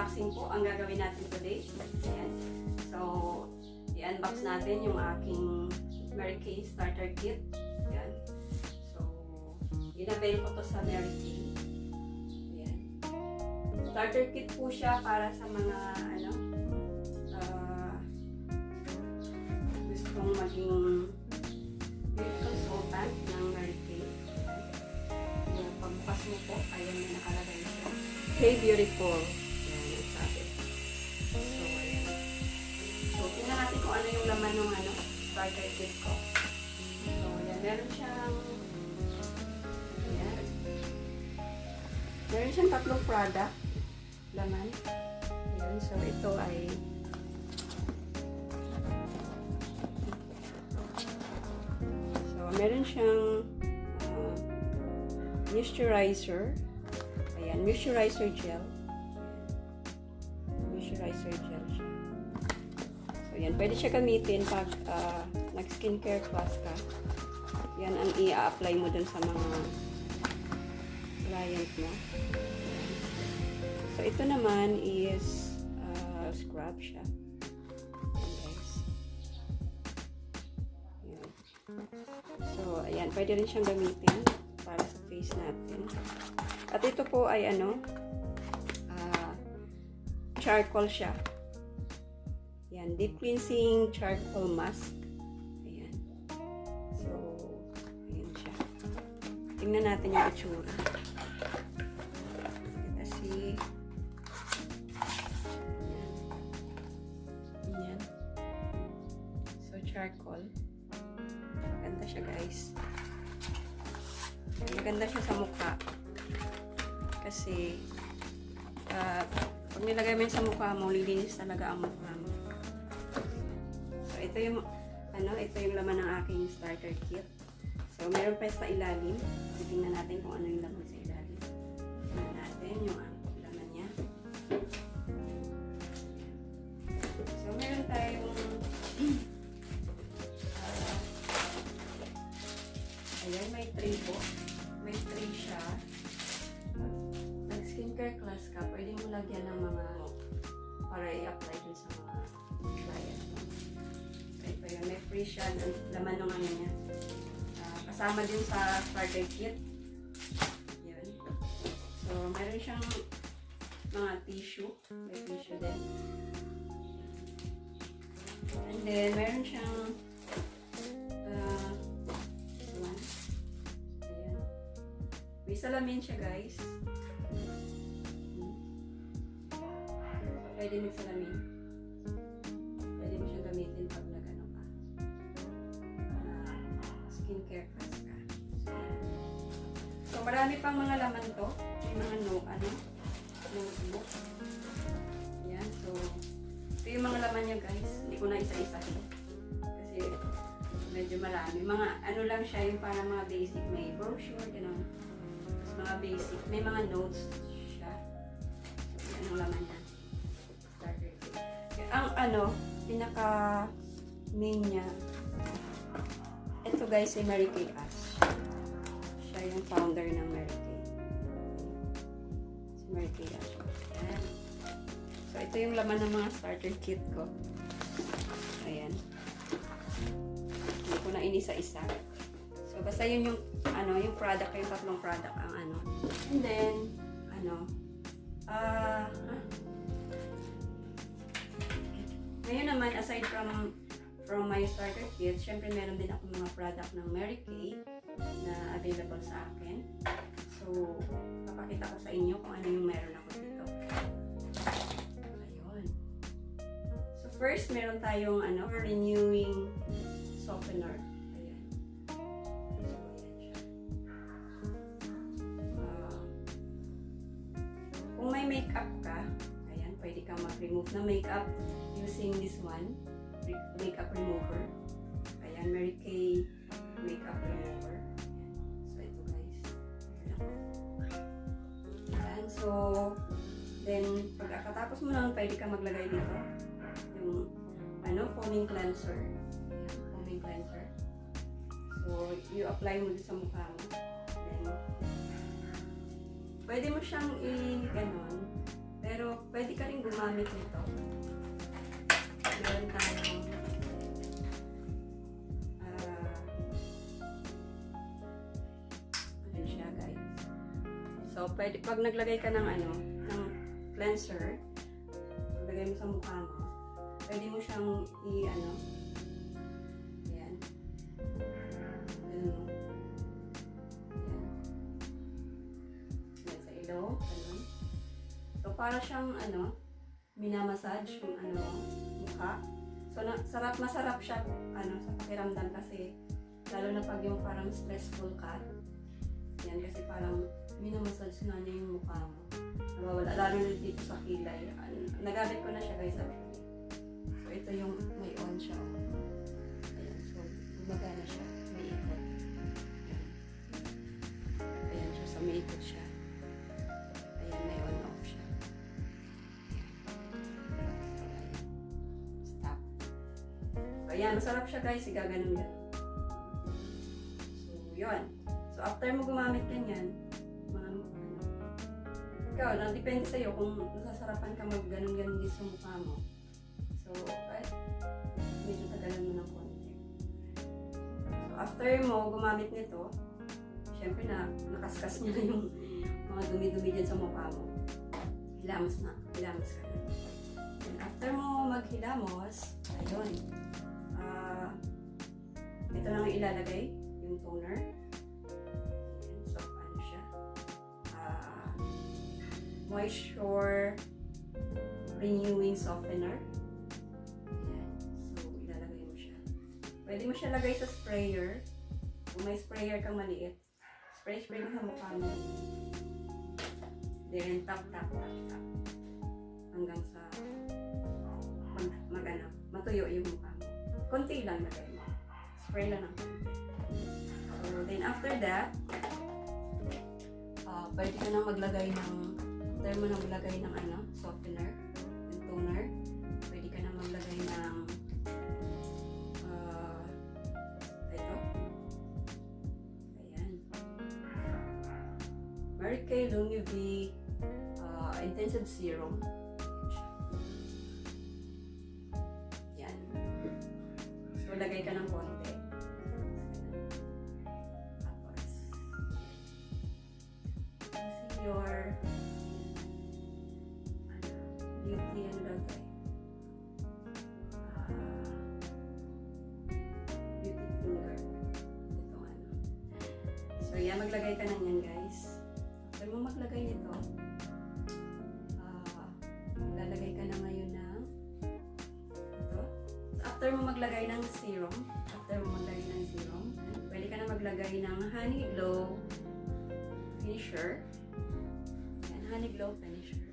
unboxing po ang gagawin natin today. Ayan. So, i-unbox natin yung aking Mary Kay starter kit. Ayan. So, in-avail ko to sa Mary Kay. Ayan. Starter kit po siya para sa mga gustong maging beauty consultant ng Mary Kay. Ayan. Pagbukas mo po, ayan na nakalagay siya. Hey Beautiful. Ayan, ang sabi. So, ayan. So, tingnan natin kung ano yung laman ng starter kit ko. So, ayan. Meron siyang ayan. Meron siyang 3 product. Laman. Ayan. So, ito ay meron siyang moisturizer. Ayan, moisturizer gel. Moisturizer gel siya. So, yan. Pwede siya gamitin pag nag-skincare class ka. Yan ang i-apply mo dun sa mga client mo. So, ito naman is scrub siya. So, ayan. Pwede rin siyang gamitin para sa face natin. At ito po ay charcoal siya. Ayan. Deep cleansing charcoal mask. Ayan. So, ayan siya. Tingnan natin yung itsura. Kasi, ayan. So, charcoal. Maganda siya, guys. Maganda siya sa mukha. Kasi, pag nilagay mo sa mukha mo, lilinis talaga ang mukha mo. So, ito yung, ito yung laman ng aking starter kit. So, meron pa sa ilalim. Tingnan natin kung ano yung laman sa ilalim. Tingnan natin yung laman niya. So, meron tayong ayan, may tray po. May tray siya. Nag-skincare class ka, pwede mo lagyan ng mga para i-apply dun sa mga client mo. Ito yun, may free siya. Laman ng niya. Kasama din sa starter kit. Yun. So, meron siyang mga tissue. May tissue din. And then, meron siyang may salamin siya, guys. So, pwede may salamin. Pwede mo siyang gamitin pag nag-ano ka. Skincare class ka. So, marami pang mga laman to. May mga notebook. Ayan. So, ito yung mga laman niya, guys. Hindi ko na isa-isahin. Kasi, medyo marami. Mga, lang siya, yung parang mga basic. May brochure, gano'n. Mga basic. May mga notes siya. So, yan ang laman niya. Starter kit. Ang pinaka main niya. Ito, guys, ay Mary Kay Ash. Siya yung founder ng Mary Kay. Si Mary Kay Ash. Ayan. So, ito yung laman ng mga starter kit ko. Ayan. Hindi ko na inisa-isa. So, basta yun yung yung product, yung 3 product ang And then, ngayon naman, aside from my starter kit, syempre meron din ako mga product ng Mary Kay na available sa akin. So, papakita ko sa inyo kung ano yung meron ako dito. Ayun. So, first, meron tayong renewing softener. Kung may makeup ka, ayan, pwede kang mag-remove na makeup using this one, makeup remover. Ayan, Mary Kay makeup remover. So, ito, guys. Ayan, so, then, pagkatapos mo naman, pwede kang maglagay dito yung, foaming cleanser. Ayan, foaming cleanser. So, you apply mo dito sa mukha mo. Then, pwede mo siyang i-ganon. Pero pwede ka rin gumamit nito. Meron tayong ano siya guys. So pwede, pag naglagay ka ng ano, ng cleanser, lagay mo sa mukha mo, pwede mo siyang i-ano, ayan, ganun, ayan, ayan sa ilong, ganun. So para siyang ano, minamassage yung ano, mukha. So masarap siya ano, sa pakiramdam kasi lalo na pag yung parang stressful ka, yan kasi parang minamassage na niya yung mukha mo. Nawawala, lalo na dito sa kilay. Nagamit ko na siya guys actually. So ito yung may on siya. Ayan, so gumagana siya. May ikot. Ayan. Ayan siya, so may ikot siya. Ayan, may on off siya. Stop. So ayan, masarap siya guys. Igaganon yan. So yun. So after mo gumamit ganyan, ikaw, depende sa'yo kung nasasarapan ka mag-ganon-ganon din sa mukha mo. So, kahit medyo tagalan mo ng konti. So, after mo gumamit nito, syempre nakaskas niya na yung mga dumi-dumi dyan sa mukha mo. Hilamos ka na. And after mo maghilamos, ayun, ito na nga ilalagay, yung toner. Moisture renewing softener. Ayan. So, ilalagay mo siya. Pwede mo siya lagay sa sprayer. Kung may sprayer kang maliit, spray mo sa mukha mo. Then, tap. Hanggang sa matuyo yung mukha mo. Konti lang lagay mo. Spray lang ng konti. So, then after that, pwede ka na maglagay ng after mo na maglagay ng ano, softener, yung toner, pwede ka na maglagay ng ito. Ayan. Mary Kay Lung-UV Intensive Serum. Ayan. So, lagay ka ng konti. Tapos, your beauty and lagay. Beauty finger. Itong ano. So, yan. Maglagay ka na yan, guys. After mo maglagay nito, lalagay ka na ngayon ng ito. So, after mo maglagay ng serum, pwede ka na maglagay ng Honey Glow Finisher. Yan, Honey Glow Finisher.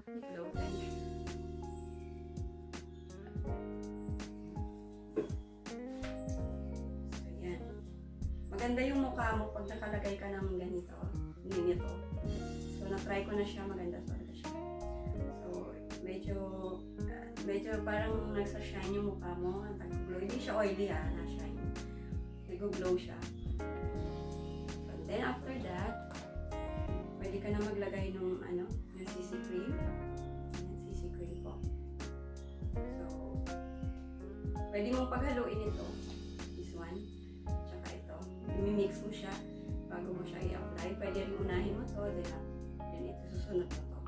Glow Finisher. So, yan. Maganda yung mukha mo pag nakalagay ka ng ganito. Ganito. So, na-try ko na siya. Maganda talaga siya. So, medyo parang nagsa-shine yung mukha mo. Ang tag-glow. Hindi siya oily na-shine. Nag-glow siya. So, then after that, pwede ka na maglagay ng ano, yung CC cream. Ayan, CC cream po. So, pwede mong paghaluin ito. This one. Tsaka ito. I-mix mo siya bago mo siya i-apply. Pwede rin unahin mo to. Then ito susunod mo to.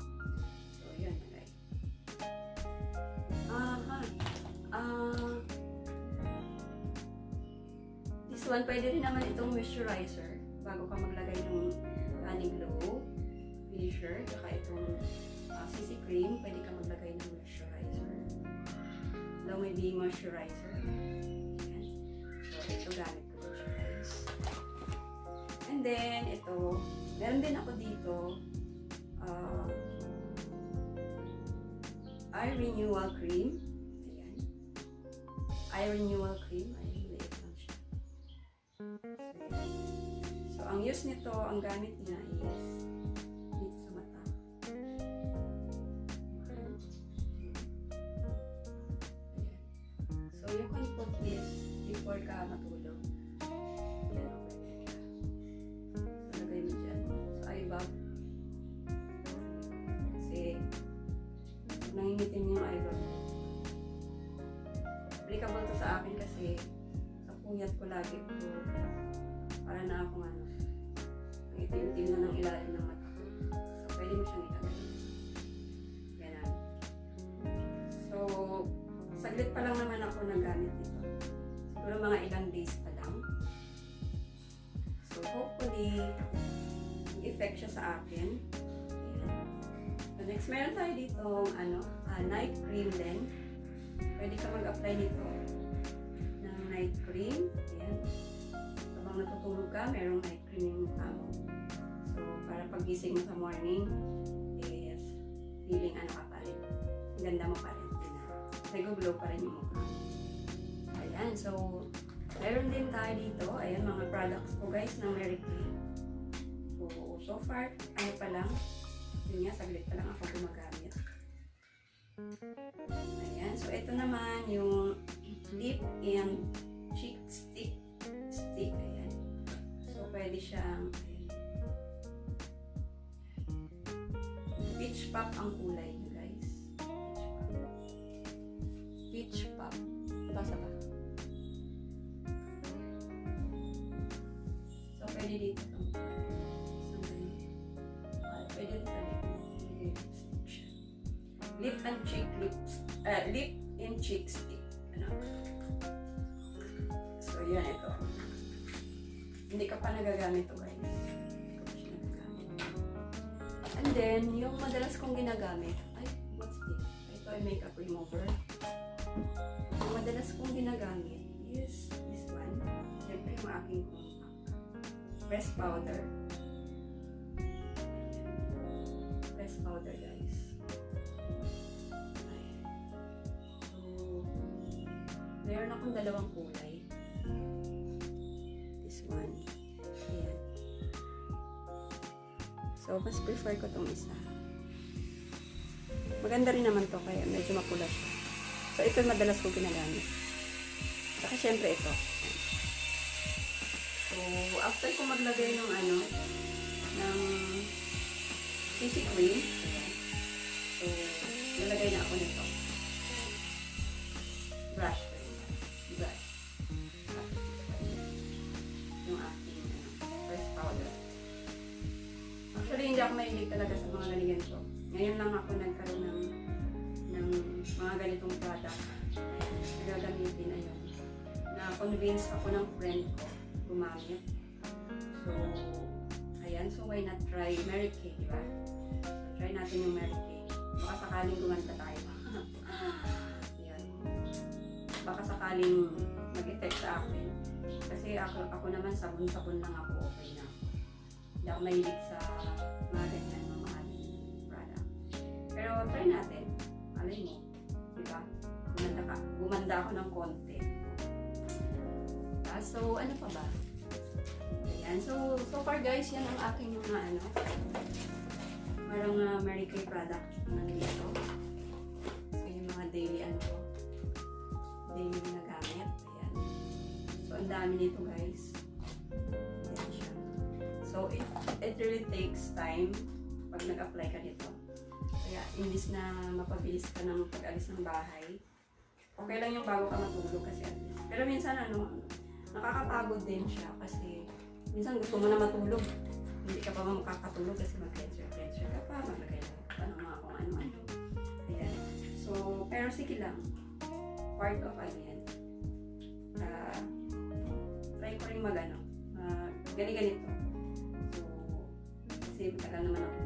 So, yun. Okay. This one, pwede rin naman itong moisturizer bago ka maglagay ng Honey Glow Finisher. Tsaka itong CC cream, pwede ka maglagay ng moisturizer. Daw may be moisturizer. Ayan. So, ito gamit ko siya, guys. And then, ito, meron din ako dito, Eye Renewal Cream. Ayan. Eye Renewal Cream. Ay, liit lang siya. So, ang use nito, ang gamit niya is dito sa mata. Ayan. So, you can put this before ka matulog. Ayan, okay. So, lagay mo dyan. Sa eye ko lagi ko. Para na akong ano, ang itim-itim na ng ilalim ng mata ko. So, pwede mo siyang ilagay. Ganun. So, saglit pa lang naman ako nagamit ito. Siguro mga ilang days pa lang. So, hopefully, effect siya sa akin. Ayan. So, next, meron tayo dito night cream din. Pwede ka mag-apply nito ng night cream. Ayan. Habang natutulog ka, merong night cream yung mukha mo. So, para pagising mo sa morning, is feeling ka pa rin. Ganda mo pa rin. Nag-glow pa rin yung mukha. Ayan. So, meron din tayo dito. Ayan, mga products ko guys ng Mary Kay. So far, pa lang. Yun nga, saglit pa lang ako gumagamit. Ayan. So, ito naman yung lip and cheek stick. Ayan. So, pwede siyang peach pop ang kulay nyo guys. Peach pop. Basa ba? So, pwede dito. Lip and cheek stick. So, yan ito. Hindi ka pa nagagamit ito guys. Hindi ko pa siya nagagamit. And then, yung madalas kong ginagamit, what's this? Ito ay makeup remover. Yung madalas kong ginagamit is this one. Siyempre yung aking press powder. Press powder guys. Meron akong dalawang kulay. This one. Ayan. So, mas prefer ko tong isa. Maganda rin naman to, kaya medyo mapula siya. So, ito madalas ko ginagamit. Saka syempre ito. So, after ko maglagay ng ng CC cream, so, nalagay na ako nito. Brush. Yung aking press powder. Actually, hindi ako mahilig talaga sa mga ganito. Ngayon lang ako nagkaroon ng mga ganitong product na gagamitin na yun. Na-convince ako ng friend ko gumamit. So, ayan. So, why not try Mary Kay, diba? So, try natin yung Mary Kay. Baka sakaling gumanta tayo. Ayan. Baka sakaling mag-effect sa akin. Kasi ako naman, sabon-sabon lang ako, okay na. Hindi ako mahilig sa mga ganyan, mga mahaling product. Pero try natin. Alay mo, diba? Gumanda ako ng konti. So, ano pa ba? Ayan. So far guys, yan ang aking mga parang Mary Kay product na nandito. So, yung mga daily daily ginagamit. Ayan. So, ang dami nito guys. Ayan siya. So, it really takes time pag nag-apply ka nito. Kaya, imbis na mapabilis ka ng pag-alis ng bahay, okay lang yung bago ka matulog kasi at least. Pero minsan nakakapagod din siya kasi minsan gusto mo na matulog. Hindi ka pa makakatulog kasi mag-cleanser ka pa, maglagay ka ng mga kung ano-ano. Ayan. So, pero sige lang. Part of yan. Try ko rin ganito. So, kasi matagal naman ako.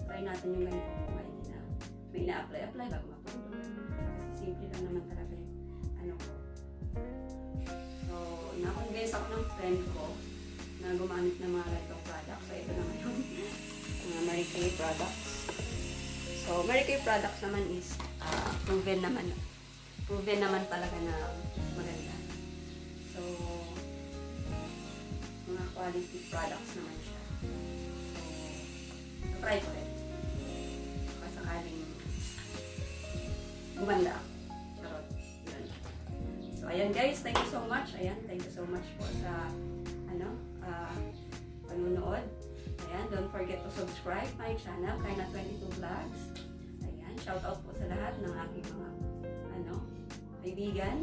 Try natin yung ganito. May ina-apply bago matulog. Kasi simple lang naman talaga yung ko. So, na-convince ako ng friend ko na gumamit ng mga ganitong products. So, ito naman yung mga Mary Kay products. So, Mary Kay products naman is proven naman talaga na maganda. So, mga quality products naman siya. So, try ko rin. Kasakaling gumanda ako. Charot. Yun. So, ayan guys, thank you so much. Ayan, thank you so much po sa panunood. Ayan, don't forget to subscribe my channel, Kyna22 Vlogs. Ayan, shout out po sa lahat ng aking mga kaibigan.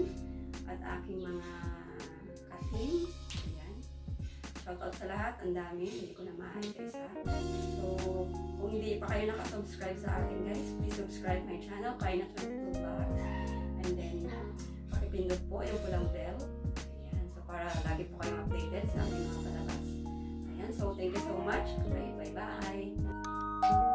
at aking mga ka-team. Ayan. Shoutout sa lahat. Ang dami. Hindi ko na maayos-isa. So, kung hindi pa kayo nakasubscribe sa akin guys, please subscribe my channel, Kyna 22 Vlogs. And then, pakipindot po yung pulang bell. Ayan. So, para lagi po kayong updated sa aking mga palabas. Ayan. So, thank you so much. Bye-bye.